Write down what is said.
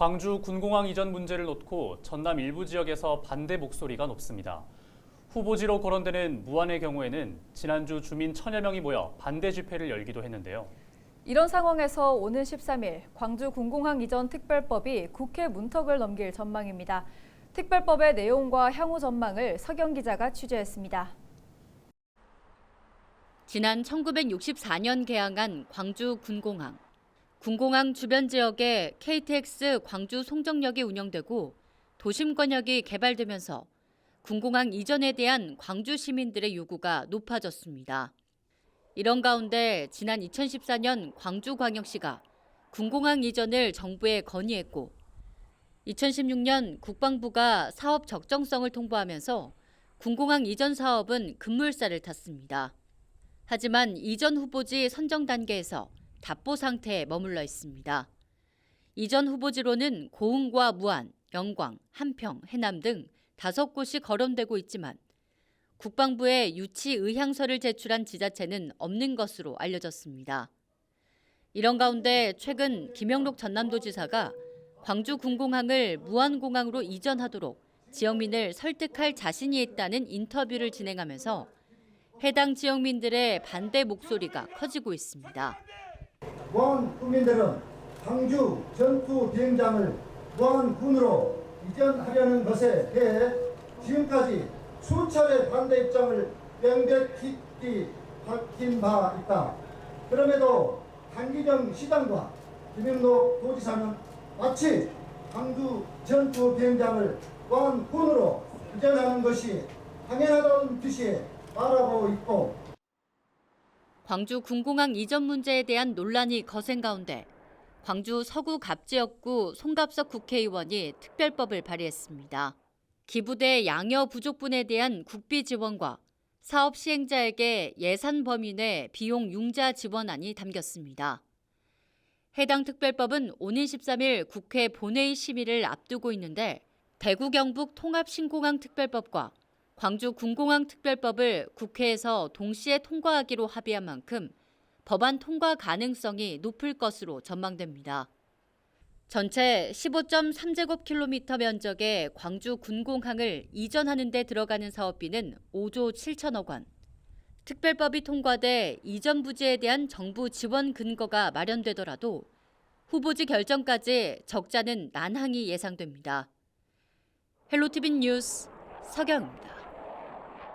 광주 군공항 이전 문제를 놓고 전남 일부 지역에서 반대 목소리가 높습니다. 후보지로 거론되는 무안의 경우에는 지난주 주민 1000여 명이 모여 반대 집회를 열기도 했는데요. 이런 상황에서 오는 13일 광주 군공항 이전 특별법이 국회 문턱을 넘길 전망입니다. 특별법의 내용과 향후 전망을 서경 기자가 취재했습니다. 지난 1964년 개항한 광주 군공항. 군공항 주변 지역에 KTX 광주 송정역이 운영되고 도심권역이 개발되면서 군공항 이전에 대한 광주 시민들의 요구가 높아졌습니다. 이런 가운데 지난 2014년 광주광역시가 군공항 이전을 정부에 건의했고 2016년 국방부가 사업 적정성을 통보하면서 군공항 이전 사업은 급물살을 탔습니다. 하지만 이전 후보지 선정 단계에서 답보 상태에 머물러 있습니다. 이전 후보지로는 고흥과 무안, 영광, 한평, 해남 등 5곳이 거론되고 있지만 국방부에 유치 의향서를 제출한 지자체는 없는 것으로 알려졌습니다. 이런 가운데 최근 김영록 전남도지사가 광주 군공항을 무안공항으로 이전하도록 지역민을 설득할 자신이 있다는 인터뷰를 진행하면서 해당 지역민들의 반대 목소리가 커지고 있습니다. 무안 국민들은 광주 전투 비행장을 무안군으로 이전하려는 것에 대해 지금까지 수차례 반대 입장을 명백히 밝힌 바 있다. 그럼에도 한기정 시장과 김영록 도지사는 마치 광주 전투 비행장을 무안군으로 이전하는 것이 당연하다는 듯이 말하고 있고 광주 군공항 이전 문제에 대한 논란이 거센 가운데 광주 서구 갑지역구 송갑석 국회의원이 특별법을 발의했습니다. 기부대 양여 부족분에 대한 국비 지원과 사업 시행자에게 예산 범위 내 비용 융자 지원안이 담겼습니다. 해당 특별법은 오는 13일 국회 본회의 심의를 앞두고 있는데 대구 경북 통합신공항 특별법과 광주 군공항 특별법을 국회에서 동시에 통과하기로 합의한 만큼 법안 통과 가능성이 높을 것으로 전망됩니다. 전체 15.3제곱킬로미터 면적의 광주 군공항을 이전하는 데 들어가는 사업비는 5조 7천억 원. 특별법이 통과돼 이전 부지에 대한 정부 지원 근거가 마련되더라도 후보지 결정까지 적자는 난항이 예상됩니다. 헬로티비 뉴스 서경입니다.